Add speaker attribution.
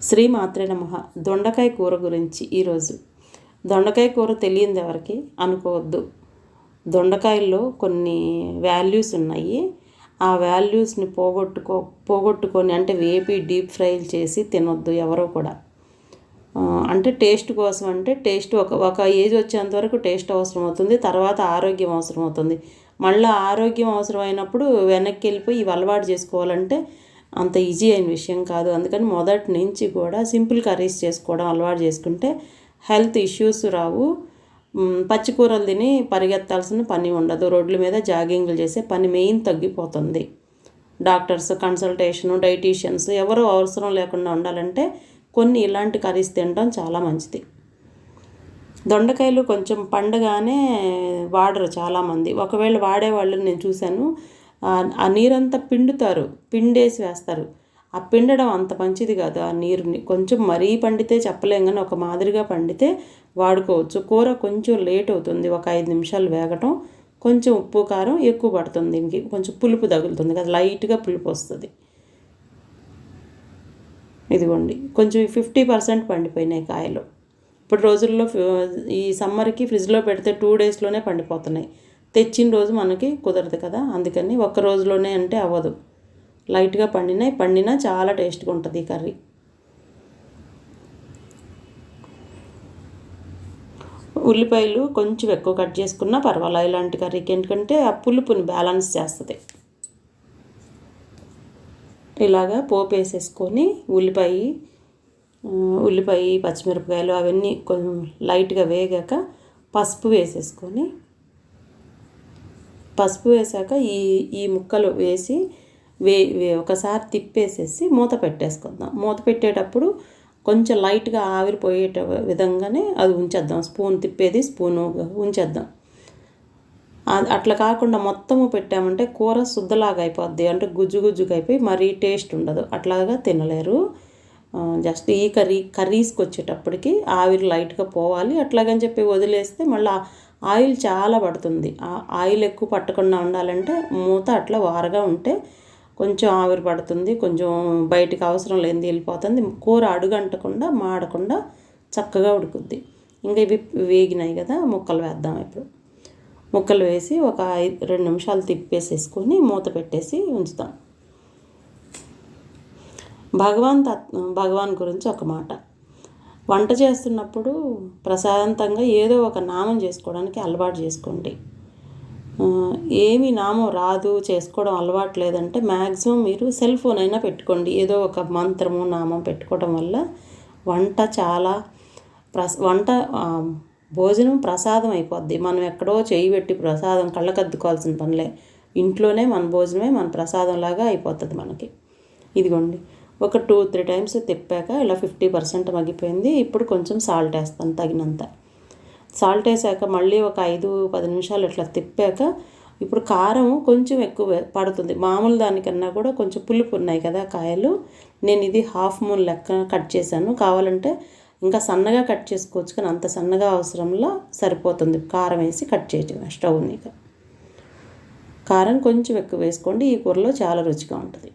Speaker 1: శ్రీమాత్రే నమః. దొండకాయ కూర గురించి ఈరోజు. దొండకాయ కూర తెలియదు ఎవరికి అనుకోవద్దు. దొండకాయల్లో కొన్ని వాల్యూస్ ఉన్నాయి. ఆ వాల్యూస్ని పోగొట్టుకొని అంటే వేపి డీప్ ఫ్రై చేసి తినొద్దు ఎవరో కూడా. అంటే టేస్ట్ కోసం అంటే టేస్ట్ ఒక ఏజ్ వచ్చేంత వరకు టేస్ట్ అవసరం అవుతుంది. తర్వాత ఆరోగ్యం అవసరం అవుతుంది. మళ్ళీ ఆరోగ్యం అవసరమైనప్పుడు వెనక్కి వెళ్ళిపోయి ఇవి అలవాటు చేసుకోవాలంటే అంత ఈజీ అయిన విషయం కాదు. అందుకని మొదటి నుంచి కూడా సింపుల్ కర్రీస్ చేసుకోవడం అలవాటు చేసుకుంటే హెల్త్ ఇష్యూస్ రావు. పచ్చికూరలు తిని పరిగెత్తాల్సిన పని ఉండదు. రోడ్ల మీద జాగింగ్లు చేసే పని మెయిన్ తగ్గిపోతుంది. డాక్టర్స్ కన్సల్టేషను, డైటీషియన్స్ ఎవరో అవసరం లేకుండా ఉండాలంటే కొన్ని ఇలాంటి కర్రీస్ తినడం చాలా మంచిది. దొండకాయలు కొంచెం పండగానే వాడరు చాలామంది. ఒకవేళ వాడేవాళ్ళని నేను చూశాను. ఆ నీరంతా పిండేసి వేస్తారు. ఆ పిండడం అంత మంచిది కాదు. ఆ నీరుని కొంచెం మరీ పండితే చెప్పలేం, కానీ ఒక మాదిరిగా పండితే వాడుకోవచ్చు. కూర కొంచెం లేట్ అవుతుంది, ఒక 5 నిమిషాలు వేగటం. కొంచెం ఉప్పు కారం ఎక్కువ పడుతుంది, దీనికి కొంచెం పులుపు తగులుతుంది కదా, లైట్గా పులుపు వస్తుంది. ఇదిగోండి కొంచెం 50% పండిపోయినాయి కాయలు. ఇప్పుడు రోజుల్లో ఈ సమ్మర్కి ఫ్రిడ్జ్లో పెడితే 2 డేస్లోనే పండిపోతున్నాయి. తెచ్చిన రోజు మనకి కుదరదు కదా, అందుకని ఒక్క రోజులోనే అంటే అవ్వదు. లైట్గా పండినా చాలా టేస్ట్గా ఉంటుంది ఈ కర్రీ. ఉల్లిపాయలు కొంచెం ఎక్కువ కట్ చేసుకున్నా పర్వాలేదు ఇలాంటి కర్రీకి, ఎందుకంటే ఆ పులుపుని బ్యాలెన్స్ చేస్తుంది. ఇలాగా పోపు వేసేసుకొని ఉల్లిపాయ పచ్చిమిరపకాయలు అవన్నీ కొంచెం లైట్గా వేగాక పసుపు వేసాక ఈ ముక్కలు వేసి ఒకసారి తిప్పేసేసి మూత పెట్టేసుకుందాం. మూత పెట్టేటప్పుడు కొంచెం లైట్గా ఆవిరిపోయే విధంగానే అది ఉంచేద్దాం. స్పూను ఉంచేద్దాం. అట్లా కాకుండా మొత్తము పెట్టామంటే కూర శుద్ధలాగా అయిపోద్ది, అంటే గుజ్జుగా అయిపోయి మరీ టేస్ట్ ఉండదు. అట్లాగా తినలేరు. జస్ట్ ఈ కర్రీస్కి వచ్చేటప్పటికి ఆవిరి లైట్గా పోవాలి. అట్లాగని చెప్పి వదిలేస్తే మళ్ళీ ఆయిల్ చాలా పడుతుంది. ఆయిల్ ఎక్కువ పట్టకుండా ఉండాలంటే మూత అట్లా వారగా ఉంటే కొంచెం ఆవిరి పడుతుంది, కొంచెం బయటికి అవసరం లేనిది వెళ్ళిపోతుంది. కూర అడుగంటకుండా మాడకుండా చక్కగా ఉడుకుద్ది. ఇంకా ఇవి వేగినాయి కదా, ముక్కలు వేద్దాం. ఇప్పుడు ముక్కలు వేసి ఒక 2 నిమిషాలు తిప్పేసేసుకొని మూత పెట్టేసి ఉంచుతాం. భగవాన్ గురించి ఒక మాట. వంట చేస్తున్నప్పుడు ప్రశాంతంగా ఏదో ఒక నామం చేసుకోవడానికి అలవాటు చేసుకోండి. ఏమి నామం రాదు, చేసుకోవడం అలవాటు లేదంటే మ్యాక్సిమం మీరు సెల్ ఫోన్ అయినా పెట్టుకోండి. ఏదో ఒక మంత్రము నామం పెట్టుకోవడం వల్ల భోజనం ప్రసాదం అయిపోద్ది. మనం ఎక్కడో చేయి పెట్టి ప్రసాదం కళ్ళకద్దుకోవాల్సిన పనిలే. ఇంట్లోనే మన భోజనమే మన ప్రసాదంలాగా అయిపోతుంది మనకి. ఇదిగోండి ఒక 2-3 టైమ్స్ తిప్పాక ఇలా 50% మగ్గిపోయింది. ఇప్పుడు కొంచెం సాల్ట్ వేస్తాను తగినంత. సాల్ట్ వేసాక మళ్ళీ ఒక 5-10 నిమిషాలు ఇట్లా తిప్పాక ఇప్పుడు కారం కొంచెం ఎక్కువ పడుతుంది. మామూలు దానికన్నా కూడా కొంచెం పులుపు ఉన్నాయి కదా కాయలు. నేను ఇది 1/2 మూన్ లెక్క కట్ చేశాను. కావాలంటే ఇంకా సన్నగా కట్ చేసుకోవచ్చు, కానీ అంత సన్నగా అవసరంలో సరిపోతుంది. కారం వేసి కట్ చేయటం స్టవ్ని. కారం కొంచెం ఎక్కువ వేసుకోండి, ఈ కూరలో చాలా రుచిగా ఉంటుంది.